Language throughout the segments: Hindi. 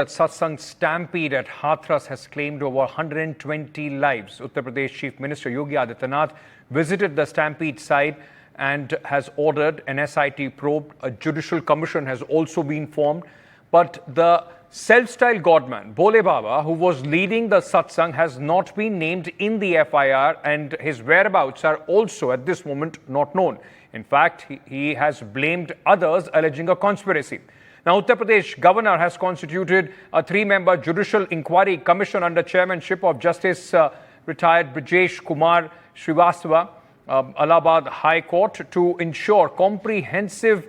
That satsang stampede at Hathras has claimed over 120 lives. Uttar Pradesh Chief Minister Yogi Adityanath visited the stampede site and has ordered an SIT probe. A judicial commission has also been formed. But the self-styled godman, Bole Baba, who was leading the satsang, has not been named in the FIR, and his whereabouts are also at this moment not known. In fact, he has blamed others, alleging a conspiracy. Now, Uttar Pradesh governor has constituted a 3-member judicial inquiry commission under chairmanship of Justice retired Brijesh Kumar Srivastava, Allahabad High Court, to ensure comprehensive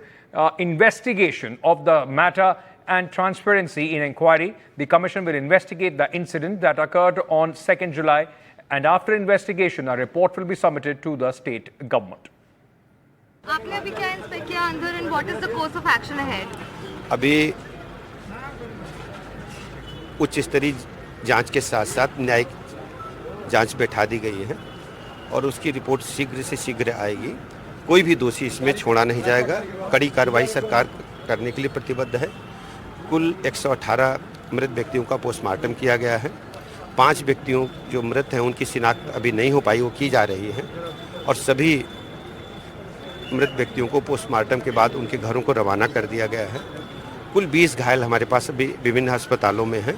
investigation of the matter and transparency in inquiry. The commission will investigate the incident that occurred on 2nd July, and after investigation, a report will be submitted to the state government. आपने अभी क्या इंस्पेक्ट किया अंदर, and what is the course of action ahead? अभी उच्च स्तरीय जांच के साथ साथ न्यायिक जांच बैठा दी गई है और उसकी रिपोर्ट शीघ्र से शीघ्र आएगी। कोई भी दोषी इसमें छोड़ा नहीं जाएगा। कड़ी कार्रवाई सरकार करने के लिए प्रतिबद्ध है। कुल 118 मृत व्यक्तियों का पोस्टमार्टम किया गया है। 5 व्यक्तियों जो मृत हैं उनकी शिनाख्त अभी नहीं हो पाई, वो की जा रही है और सभी मृत व्यक्तियों को पोस्टमार्टम के बाद उनके घरों को रवाना कर दिया गया है। कुल 20 घायल हमारे पास अभी विभिन्न अस्पतालों में हैं,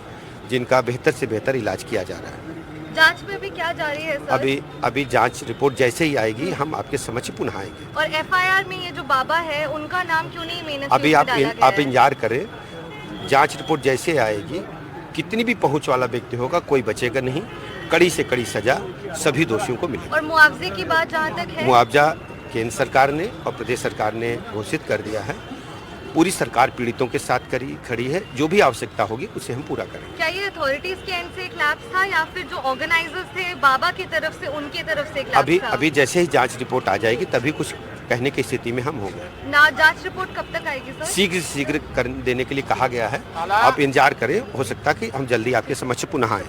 जिनका बेहतर से बेहतर इलाज किया जा रहा है। जांच में भी क्या जारी है सर? अभी जांच रिपोर्ट जैसे ही आएगी हम आपके समक्ष पुनः आएंगे। और FIR में ये जो बाबा है उनका नाम क्यों नहीं मेंशन अभी आप इंतजार करें, जांच रिपोर्ट जैसे आएगी कितनी भी पहुंच वाला व्यक्ति होगा कोई बचेगा नहीं। कड़ी से कड़ी सजा सभी दोषियों को मिलेगी। और मुआवजे की बात जहाँ तक है, मुआवजा केंद्र सरकार ने और प्रदेश सरकार ने घोषित कर दिया है। पूरी सरकार पीड़ितों के साथ खड़ी है। जो भी आवश्यकता होगी उसे हम पूरा करेंगे। क्या ये अथॉरिटीज के एंड से एक लैप्स था या फिर जो ऑर्गेनाइजर्स थे बाबा की तरफ से उनके तरफ से एक लैप्स था? अभी जैसे ही जांच रिपोर्ट आ जाएगी तभी कुछ कहने की स्थिति में हम होंगे। ना जांच रिपोर्ट कब तक आएगी सर? शीघ्र से शीघ्र कर देने के लिए कहा गया है। आप इंतजार करें, हो सकता है कि हम जल्दी आपके समक्ष पुनः आए।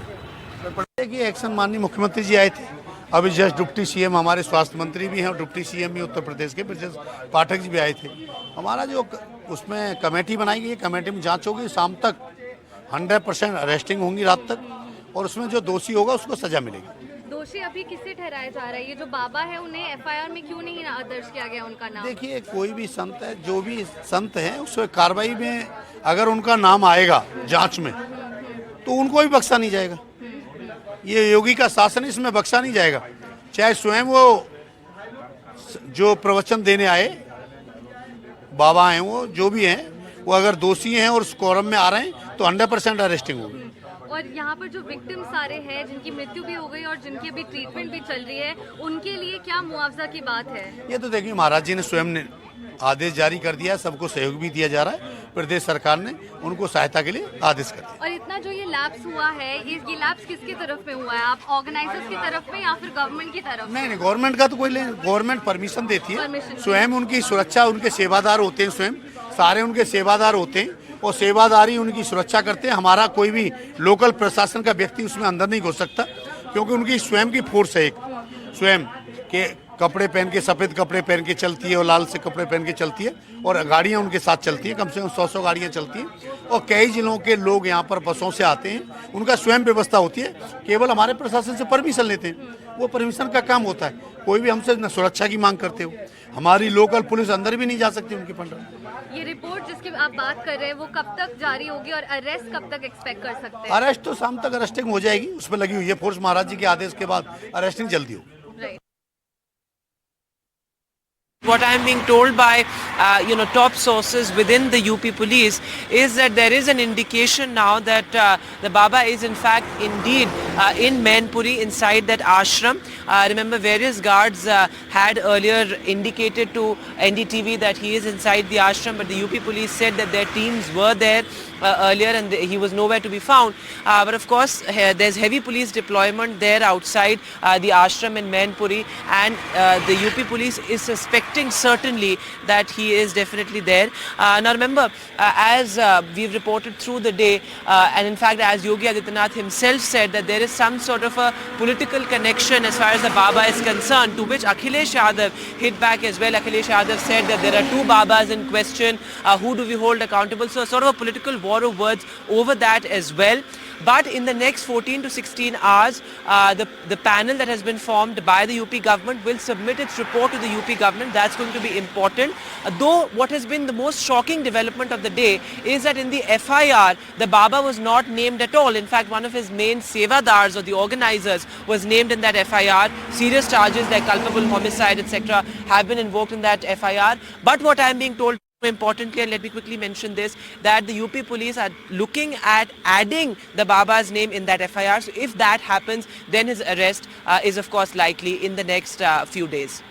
एक्शन माननीय मुख्यमंत्री जी आए थे। अभी जस्ट डिप्टी CM हमारे स्वास्थ्य मंत्री भी हैं और डिप्टी CM भी उत्तर प्रदेश के ब्रजेश पाठक जी भी आए थे। हमारा जो उसमें कमेटी बनाई गई है, कमेटी में जांच होगी। शाम तक 100% अरेस्टिंग होंगी रात तक, और उसमें जो दोषी होगा उसको सजा मिलेगी। दोषी अभी किसे ठहराया जा रहा है? ये जो बाबा है उन्हें FIR में क्यों नहीं दर्ज किया गया उनका नाम? देखिए, कोई भी संत है, जो भी संत है, उसमें कार्रवाई में अगर उनका नाम आएगा जाँच में तो उनको भी बख्शा नहीं जाएगा। ये योगी का शासन, इसमें बख्शा नहीं जाएगा। चाहे स्वयं वो जो प्रवचन देने आए बाबा हैं, वो जो भी हैं, वो अगर दोषी हैं और उस कोरम में आ रहे हैं तो 100% अरेस्टिंग होगी। और यहाँ पर जो विक्टिम सारे हैं जिनकी मृत्यु भी हो गई और जिनकी अभी ट्रीटमेंट भी चल रही है, उनके लिए क्या मुआवजा की बात है? ये तो देखिए, महाराज जी ने स्वयं ने आदेश जारी कर दिया, सबको सहयोग भी दिया जा रहा है। प्रदेश सरकार ने उनको सहायता के लिए आदेश कर दिया। और इतना जो ये लैप्स हुआ है, ये लैप्स किसकी तरफ में हुआ है? आप ऑर्गेनाइजर्स की तरफ में या फिर गवर्नमेंट की तरफ? नहीं, गवर्नमेंट का तो कोई गवर्नमेंट परमिशन देती है। स्वयं उनकी सुरक्षा, उनके सेवादार होते हैं, स्वयं सारे उनके सेवादार होते हैं और सेवादारी उनकी सुरक्षा करते हैं। हमारा कोई भी लोकल प्रशासन का व्यक्ति उसमें अंदर नहीं घुस सकता, क्योंकि उनकी स्वयं की फोर्स है। एक स्वयं के कपड़े पहन के, सफ़ेद कपड़े पहन के चलती है और लाल से कपड़े पहन के चलती है, और गाड़ियां उनके साथ चलती हैं। कम से कम 100 गाड़ियां चलती हैं और कई जिलों के लोग यहाँ पर बसों से आते हैं। उनका स्वयं व्यवस्था होती है, केवल हमारे प्रशासन से परमिशन लेते हैं। वो परमिशन का काम होता है। कोई भी हमसे न सुरक्षा की मांग करते हो, हमारी लोकल पुलिस अंदर भी नहीं जा सकती उनके पंडा। ये रिपोर्ट जिसकी आप बात कर रहे हैं वो कब तक जारी होगी और अरेस्ट कब तक एक्सपेक्ट कर सकते हैं? अरेस्ट तो शाम तक अरेस्टिंग हो जाएगी, उस पर लगी हुई है फोर्स। महाराज जी के आदेश के बाद अरेस्टिंग जल्दी होगी। What I am being told by top sources within the UP police is that there is an indication now that the Baba is in fact indeed in Mainpuri inside that ashram. Remember, various guards had earlier indicated to NDTV that he is inside the ashram, but the UP police said that their teams were there earlier and he was nowhere to be found. But of course there's heavy police deployment there outside the ashram in Mainpuri, and the UP police is suspecting certainly that he he is definitely there. Now remember, as we've reported through the day, and in fact as Yogi Adityanath himself said, that there is some sort of a political connection as far as the Baba is concerned, to which Akhilesh Yadav hit back as well. Akhilesh Yadav said that there are two Babas in question. Who do we hold accountable? So sort of a political war of words over that as well. But in the next 14 to 16 hours, the panel that has been formed by the UP government will submit its report to the UP government. That's going to be important. Though what has been the most shocking development of the day is that in the FIR, the Baba was not named at all. In fact, one of his main sevadars or the organizers was named in that FIR. Serious charges like culpable homicide, etc. have been invoked in that FIR. But what I am being told, importantly, and let me quickly mention this, that the UP police are looking at adding the Baba's name in that FIR. So if that happens, then his arrest is of course likely in the next few days.